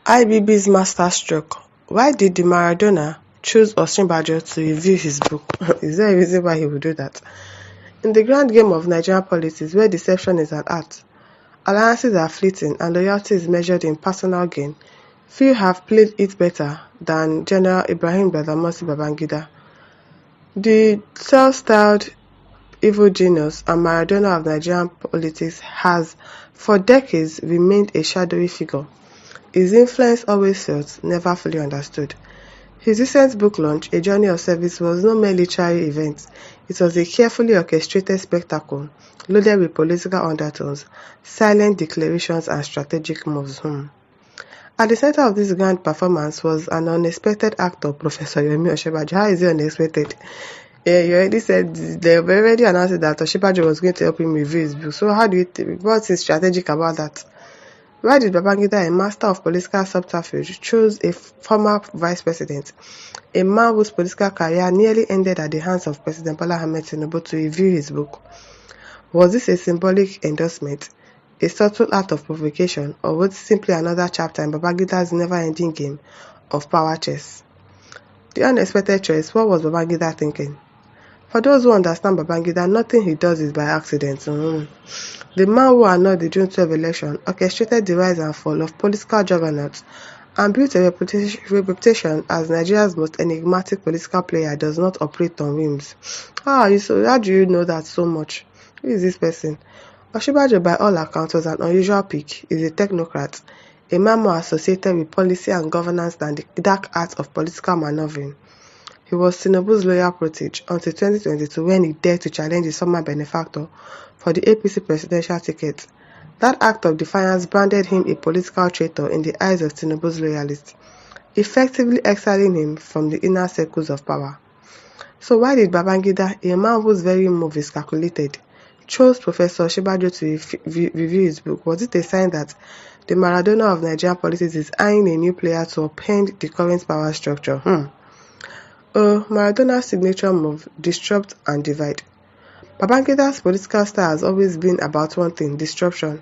IBB's Masterstroke: Why did the Maradona choose Osinbajo to review his book? Is there a reason why he would do that? In the grand game of Nigerian politics, where deception is an art, alliances are fleeting, and loyalty is measured in personal gain, few have played it better than General Ibrahim Badamasi Babangida. The self-styled evil genius and Maradona of Nigerian politics has, for decades, remained a shadowy figure. His influence always felt, never fully understood. His recent book launch, A Journey of Service, was no mere literary event. It was a carefully orchestrated spectacle, loaded with political undertones, silent declarations, and strategic moves. At the center of this grand performance was an unexpected actor, Professor Yomi Osinbajo. How is it unexpected? Yeah, you already said they already announced that Osinbajo was going to help him review his book. So how do you think? What is strategic about that? Why did Babangida, a master of political subterfuge, choose a former vice president, a man whose political career nearly ended at the hands of President Bola Ahmed Tinubu, to review his book? Was this a symbolic endorsement, a subtle act of provocation, or was it simply another chapter in Babangida's never-ending game of power chess? The unexpected choice. What was Babangida thinking? For those who understand Babangida, nothing he does is by accident. The man who annulled the June 12 election, orchestrated the rise and fall of political juggernauts, and built a reputation as Nigeria's most enigmatic political player, does not operate on whims. How do you know that so much? Who is this person? Osinbajo, by all accounts, was an unusual pick. He is a technocrat, a man more associated with policy and governance than the dark art of political maneuvering. He was Tinubu's loyal protege until 2022, when he dared to challenge his former benefactor for the APC presidential ticket. That act of defiance branded him a political traitor in the eyes of Tinubu's loyalists, effectively exiling him from the inner circles of power. So why did Babangida, a man whose very move is calculated, chose Professor Osinbajo to review his book? Was it a sign that the Maradona of Nigerian politics is eyeing a new player to upend the current power structure? Maradona's signature move: disrupt and divide. Babangida's political style has always been about one thing: disruption.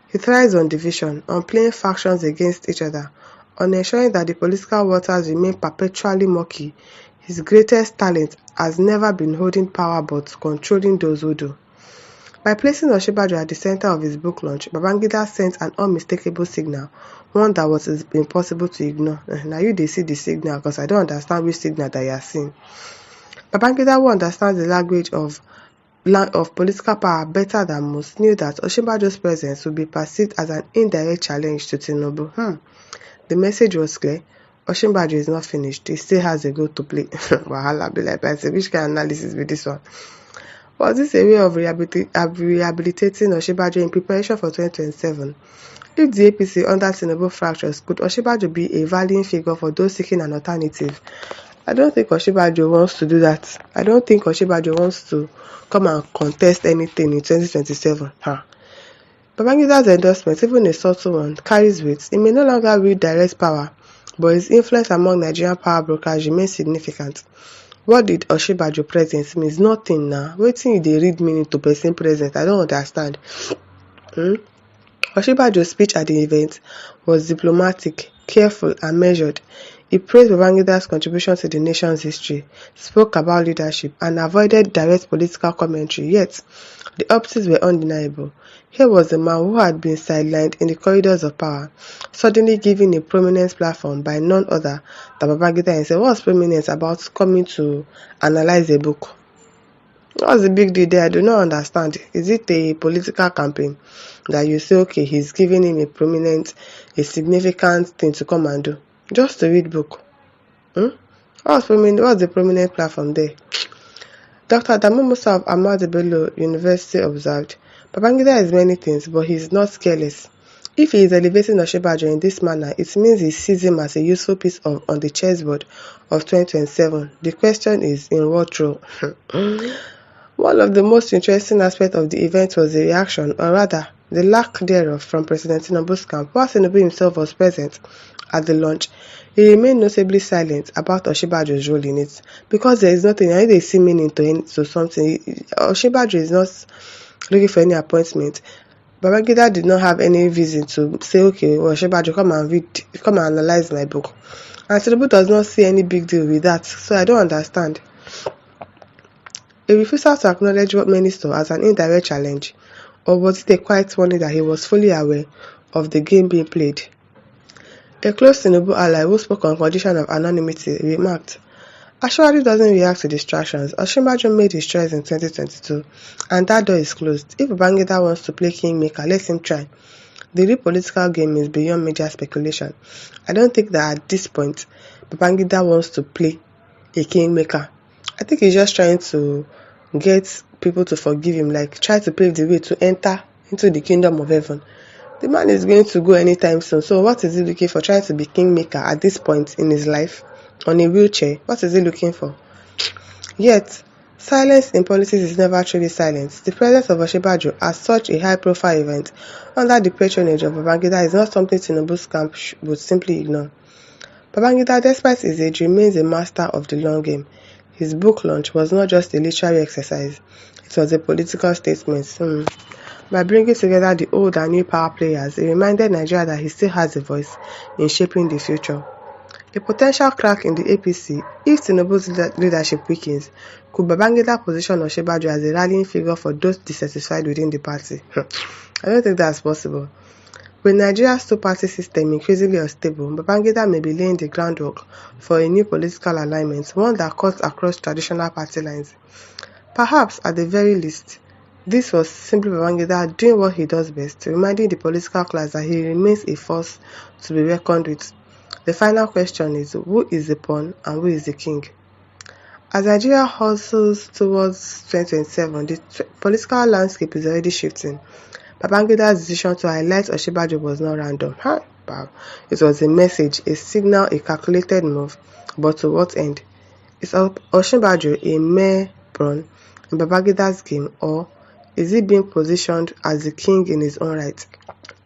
He thrives on division, on playing factions against each other, on ensuring that the political waters remain perpetually murky. His greatest talent has never been holding power but controlling those who do. By placing Osinbajo at the center of his book launch, Babangida sent an unmistakable signal, one that was impossible to ignore. Now they see the signal, because I don't understand which signal that you are seeing. Babangida, who understands the language of political power better than most, knew that Osinbajo's presence would be perceived as an indirect challenge to Tinubu. The message was clear: Osinbajo is not finished. He still has a role to play. Wahala be like, which kind of analysis with this one? Was this a way of rehabilitating Osinbajo in preparation for 2027? If the APC under Tinubu fractures, could Osinbajo be a rallying figure for those seeking an alternative? I don't think Osinbajo wants to do that. I don't think Osinbajo wants to come and contest anything in 2027. Babangida's endorsement, even a subtle one, carries weight. He may no longer wield direct power, but his influence among Nigerian power brokers remains significant. What did Osinbajo presence means? Nothing now. Wetin you dey read meaning to person present? I don't understand. Osinbajo's speech at the event was diplomatic, careful, and measured. He praised Babangida's contribution to the nation's history, spoke about leadership, and avoided direct political commentary. Yet, the optics were undeniable. Here was a man who had been sidelined in the corridors of power, suddenly given a prominent platform by none other than Babangida himself. What's prominent about coming to analyze a book? What's the big deal there? I do not understand. Is it a political campaign that you say, okay, he's giving him a significant thing to come and do? Just to read book. What's the prominent platform there? Dr. Adamu Musa of Ahmadu Bello University observed, Babangida is many things, but he is not careless. If he is elevating Osinbajo in this manner, it means he sees him as a useful piece on the chessboard of 2027. The question is, in what role? One of the most interesting aspects of the event was the reaction, or rather, the lack thereof, from President Tinubu's camp. While Tinubu himself was present at the launch, he remained notably silent about Osinbajo's role in it, because there is nothing. I need to see meaning to something. Osinbajo is not looking for any appointment. Babangida did not have any reason to say, okay, well, Osinbajo, come and analyze my book. And Tinubu does not see any big deal with that, so I don't understand. A refusal to acknowledge what many saw as an indirect challenge, or was it a quiet warning that he was fully aware of the game being played? A close Tinubu ally who spoke on condition of anonymity remarked, Ashwari doesn't react to distractions. Osinbajo made his choice in 2022, and that door is closed. If Babangida wants to play kingmaker, let him try. The real political game is beyond media speculation. I don't think that at this point, Babangida wants to play a kingmaker. I think he's just trying to get people to forgive him, like try to pave the way to enter into the kingdom of heaven. The man is going to go anytime soon, so what is he looking for? Trying to be kingmaker at this point in his life? On a wheelchair? What is he looking for? Yet, silence in politics is never truly silence. The presence of Osinbajo as such a high-profile event under the patronage of Babangida is not something Tinubu's camp would simply ignore. Babangida, despite his age, remains a master of the long game. His book launch was not just a literary exercise, it was a political statement. By bringing together the old and new power players, he reminded Nigeria that he still has a voice in shaping the future. A potential crack in the APC, if Tinubu's leadership weakens, could Babangida position Osinbajo as a rallying figure for those dissatisfied within the party? I don't think that's possible. With Nigeria's two-party system increasingly unstable, Babangida may be laying the groundwork for a new political alignment, one that cuts across traditional party lines. Perhaps, at the very least, this was simply Babangida doing what he does best, reminding the political class that he remains a force to be reckoned with. The final question is, who is the pawn and who is the king? As Nigeria hustles towards 2027, the political landscape is already shifting. Babangida's decision to highlight Osinbajo was not random. It was a message, a signal, a calculated move. But to what end? Is Osinbajo a mere pawn in Babangida's game, or is he being positioned as the king in his own right?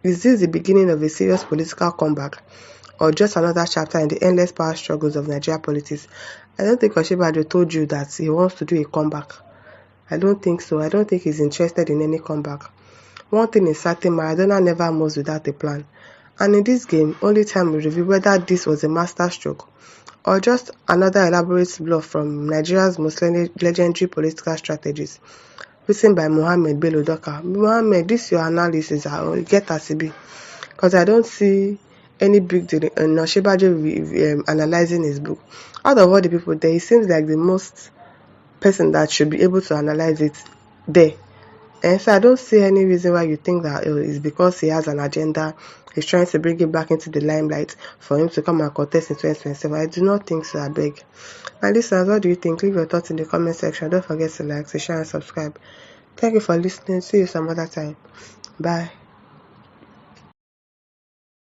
Is this the beginning of a serious political comeback, or just another chapter in the endless power struggles of Nigeria politics? I don't think Osinbajo told you that he wants to do a comeback. I don't think so. I don't think he's interested in any comeback. One thing is certain, Maradona never moves without a plan. And in this game, only time will reveal whether this was a masterstroke or just another elaborate bluff from Nigeria's most legendary political strategies. Written by Mohammed Bello Doka. Mohammed, this your analysis. I will get as it be. Because I don't see any big deal in Osinbajo analyzing his book. Out of all the people there, he seems like the most person that should be able to analyze it there. And so I don't see any reason why you think that it's because he has an agenda. He's trying to bring it back into the limelight for him to come and contest in 2027. I do not think so, I beg. And listeners, what do you think? Leave your thoughts in the comment section. Don't forget to like, to share, and subscribe. Thank you for listening. See you some other time. Bye.